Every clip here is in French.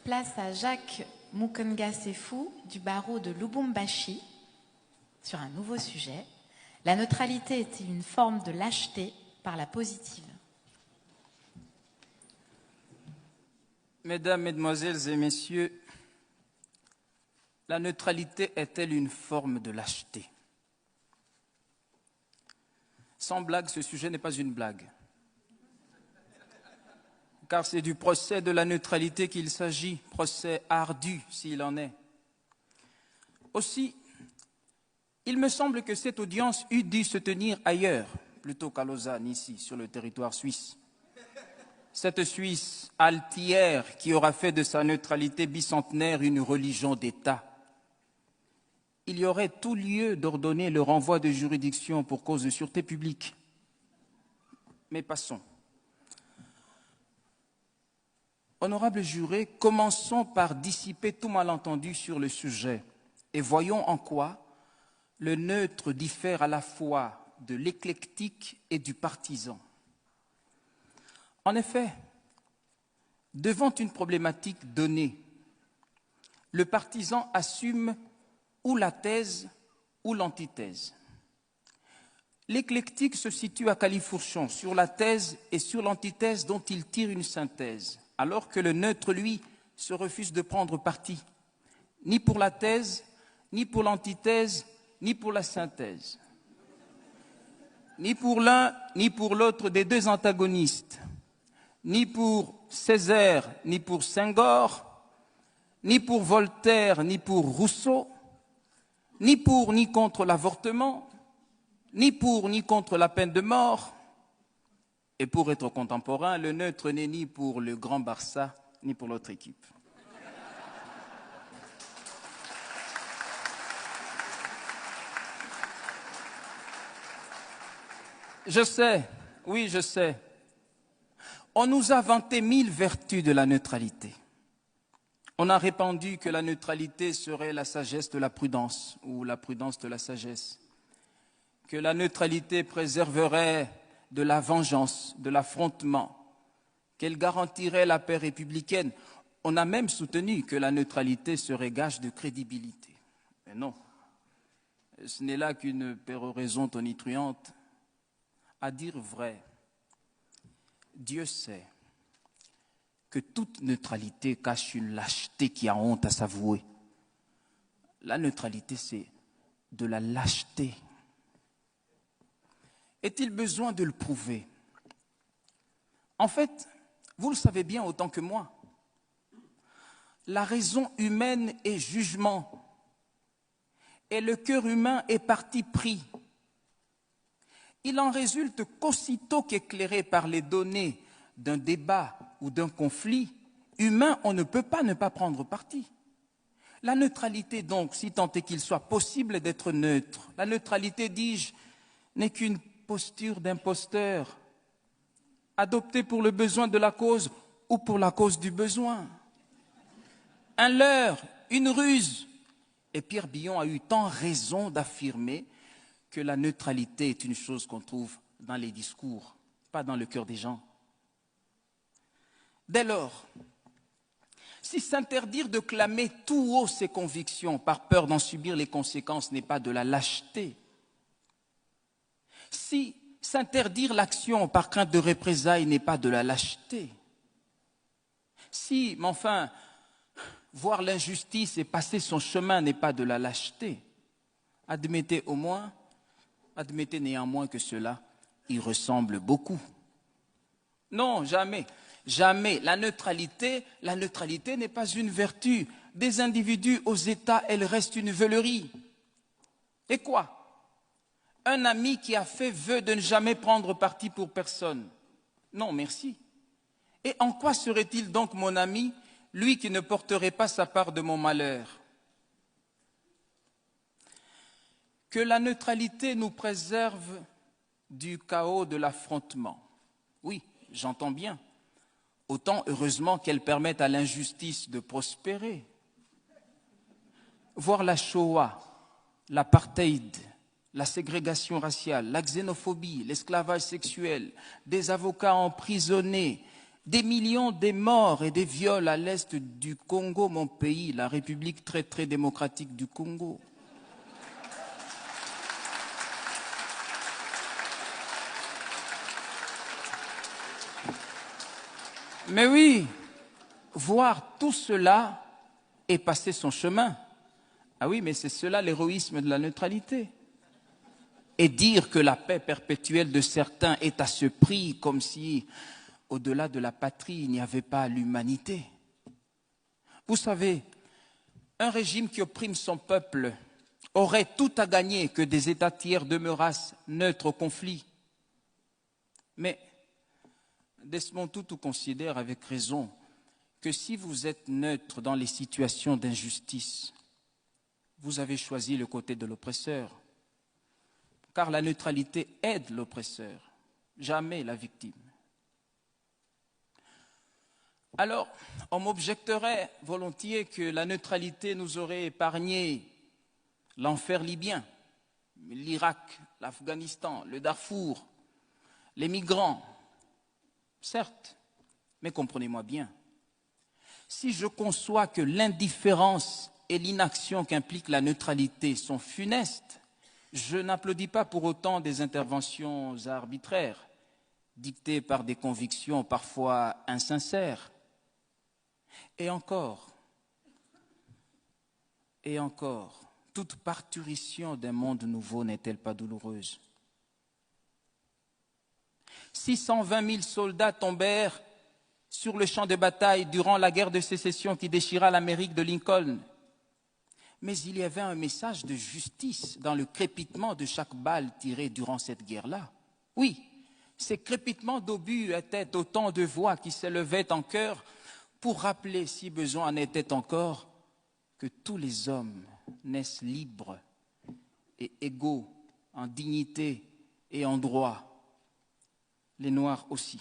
Place à Jacques Mukonga Sefou du barreau de Lubumbashi sur un nouveau sujet. La neutralité est une forme de lâcheté par la positive. Mesdames, Mesdemoiselles et Messieurs, la neutralité est-elle une forme de lâcheté? Sans blague, ce sujet n'est pas une blague. Car c'est du procès de la neutralité qu'il s'agit, procès ardu s'il en est. Aussi, il me semble que cette audience eût dû se tenir ailleurs, plutôt qu'à Lausanne, ici, sur le territoire suisse. Cette Suisse altière qui aura fait de sa neutralité bicentenaire une religion d'État. Il y aurait tout lieu d'ordonner le renvoi de juridiction pour cause de sûreté publique. Mais passons. Honorables jurés, commençons par dissiper tout malentendu sur le sujet et voyons en quoi le neutre diffère à la fois de l'éclectique et du partisan. En effet, devant une problématique donnée, le partisan assume ou la thèse ou l'antithèse. L'éclectique se situe à califourchon sur la thèse et sur l'antithèse dont il tire une synthèse, alors que le neutre, lui, se refuse de prendre parti, ni pour la thèse, ni pour l'antithèse, ni pour la synthèse, ni pour l'un, ni pour l'autre des deux antagonistes, ni pour Césaire, ni pour Senghor, ni pour Voltaire, ni pour Rousseau, ni pour ni contre l'avortement, ni pour ni contre la peine de mort. Et pour être contemporain, le neutre n'est ni pour le Grand Barça, ni pour l'autre équipe. Je sais, oui, je sais. On nous a vanté 1000 vertus de la neutralité. On a répandu que la neutralité serait la sagesse de la prudence ou la prudence de la sagesse, que la neutralité préserverait de la vengeance, de l'affrontement, qu'elle garantirait la paix républicaine. On a même soutenu que la neutralité serait gage de crédibilité. Mais non, ce n'est là qu'une péroraison tonitruante. À dire vrai, Dieu sait que toute neutralité cache une lâcheté qui a honte à s'avouer. La neutralité, c'est de la lâcheté. Est-il besoin de le prouver? En fait, vous le savez bien autant que moi, la raison humaine est jugement et le cœur humain est parti pris. Il en résulte qu'aussitôt qu'éclairé par les données d'un débat ou d'un conflit humain, on ne peut pas ne pas prendre parti. La neutralité donc, si tant est qu'il soit possible d'être neutre, la neutralité, dis-je, n'est qu'une posture d'imposteur, adoptée pour le besoin de la cause ou pour la cause du besoin. Un leurre, une ruse. Et Pierre Billon a eu tant raison d'affirmer que la neutralité est une chose qu'on trouve dans les discours, pas dans le cœur des gens. Dès lors, si s'interdire de clamer tout haut ses convictions par peur d'en subir les conséquences n'est pas de la lâcheté, si s'interdire l'action par crainte de représailles n'est pas de la lâcheté, si, mais enfin, voir l'injustice et passer son chemin n'est pas de la lâcheté, admettez néanmoins que cela y ressemble beaucoup. Non, jamais, jamais. La neutralité n'est pas une vertu. Des individus aux États, elle reste une veulerie. Et quoi? Un ami qui a fait vœu de ne jamais prendre parti pour personne. Non, merci. Et en quoi serait-il donc mon ami, lui qui ne porterait pas sa part de mon malheur? Que la neutralité nous préserve du chaos de l'affrontement. Oui, j'entends bien. Autant heureusement qu'elle permette à l'injustice de prospérer. Voir la Shoah, l'apartheid, la ségrégation raciale, la xénophobie, l'esclavage sexuel, des avocats emprisonnés, Des millions de morts et des viols à l'est du Congo, mon pays, la République très très démocratique du Congo. Mais oui, voir tout cela et passer son chemin. Ah oui, mais c'est cela l'héroïsme de la neutralité. Et dire que la paix perpétuelle de certains est à ce prix, comme si, au-delà de la patrie, il n'y avait pas l'humanité. Vous savez, un régime qui opprime son peuple aurait tout à gagner que des États tiers demeurassent neutres au conflit. Mais Desmond Tutu considère avec raison que si vous êtes neutre dans les situations d'injustice, vous avez choisi le côté de l'oppresseur. Car la neutralité aide l'oppresseur, jamais la victime. Alors, on m'objecterait volontiers que la neutralité nous aurait épargné l'enfer libyen, l'Irak, l'Afghanistan, le Darfour, les migrants. Certes, mais comprenez-moi bien, si je conçois que l'indifférence et l'inaction qu'implique la neutralité sont funestes, je n'applaudis pas pour autant des interventions arbitraires, dictées par des convictions parfois insincères. Et encore, toute parturition d'un monde nouveau n'est-elle pas douloureuse? 620 000 soldats tombèrent sur le champ de bataille durant la guerre de sécession qui déchira l'Amérique de Lincoln. Mais il y avait un message de justice dans le crépitement de chaque balle tirée durant cette guerre-là. Oui, ces crépitements d'obus étaient autant de voix qui s'élevaient en chœur pour rappeler, si besoin en était encore, que tous les hommes naissent libres et égaux en dignité et en droit. Les Noirs aussi.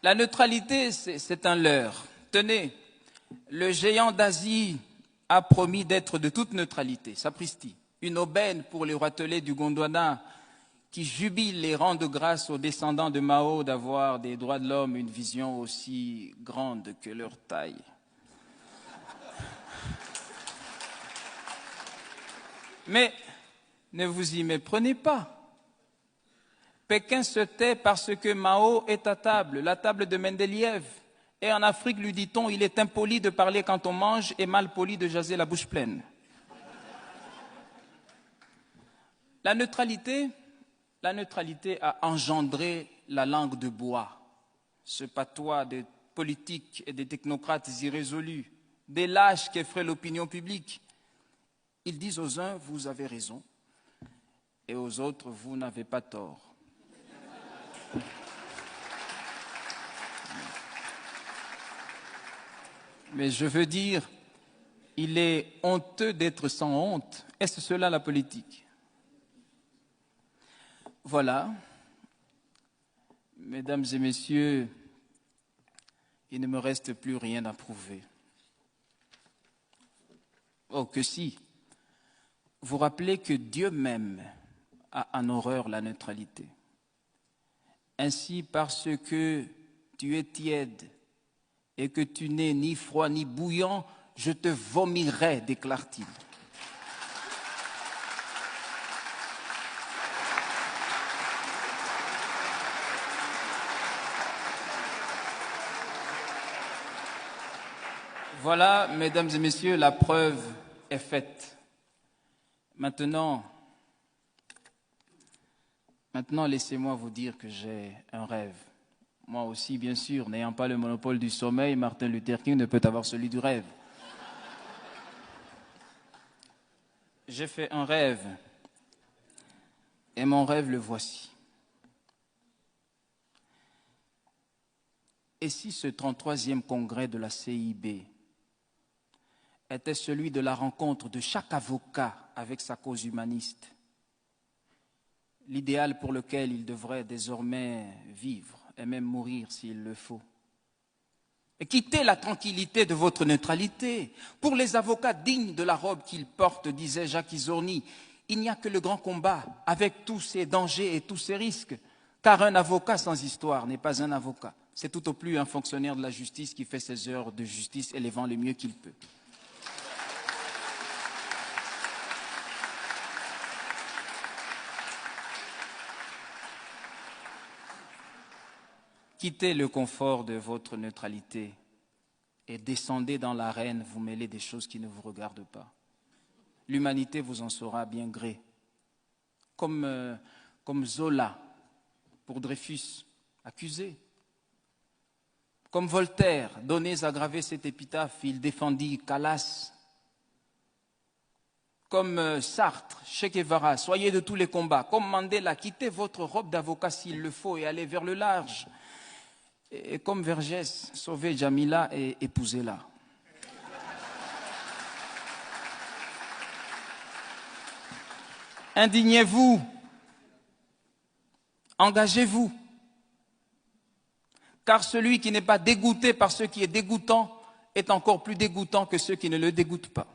La neutralité, c'est un leurre. Tenez, le géant d'Asie a promis d'être de toute neutralité, sapristi. Une aubaine pour les roitelets du Gondwana qui jubilent et rendent grâce aux descendants de Mao d'avoir des droits de l'homme une vision aussi grande que leur taille. Mais ne vous y méprenez pas. Pékin se tait parce que Mao est à table, la table de Mendeleïev. Et en Afrique, lui dit-on, il est impoli de parler quand on mange et mal poli de jaser la bouche pleine. La neutralité a engendré la langue de bois, ce patois des politiques et des technocrates irrésolus, des lâches qui effraient l'opinion publique. Ils disent aux uns, vous avez raison, et aux autres, vous n'avez pas tort. Mais je veux dire, il est honteux d'être sans honte. Est-ce cela la politique? Voilà, mesdames et messieurs, il ne me reste plus rien à prouver. Oh, que si. Vous rappelez que Dieu même a en horreur la neutralité. Ainsi, parce que tu es tiède et que tu n'es ni froid ni bouillant, je te vomirai, déclare-t-il. Voilà, mesdames et messieurs, la preuve est faite. Maintenant, laissez-moi vous dire que j'ai un rêve. Moi aussi, bien sûr, n'ayant pas le monopole du sommeil, Martin Luther King ne peut avoir celui du rêve. J'ai fait un rêve, et mon rêve le voici. Et si ce 33e congrès de la CIB était celui de la rencontre de chaque avocat avec sa cause humaniste, l'idéal pour lequel il devrait désormais vivre et même mourir s'il le faut. Quittez la tranquillité de votre neutralité. Pour les avocats dignes de la robe qu'ils portent, disait Jacques Isorni, il n'y a que le grand combat, avec tous ses dangers et tous ses risques. Car un avocat sans histoire n'est pas un avocat. C'est tout au plus un fonctionnaire de la justice qui fait ses heures de justice et les vend le mieux qu'il peut. Quittez le confort de votre neutralité et descendez dans l'arène, vous mêlez des choses qui ne vous regardent pas. L'humanité vous en saura bien gré. Comme Zola pour Dreyfus, accusé. Comme Voltaire, donnez à graver cette épitaphe, il défendit Calas. Comme Sartre, Che Guevara, soyez de tous les combats. Comme Mandela, quittez votre robe d'avocat s'il le faut et allez vers le large. Et comme Vergès, sauvez Jamila et épousez-la. Indignez-vous, engagez-vous, car celui qui n'est pas dégoûté par ce qui est dégoûtant est encore plus dégoûtant que ceux qui ne le dégoûtent pas.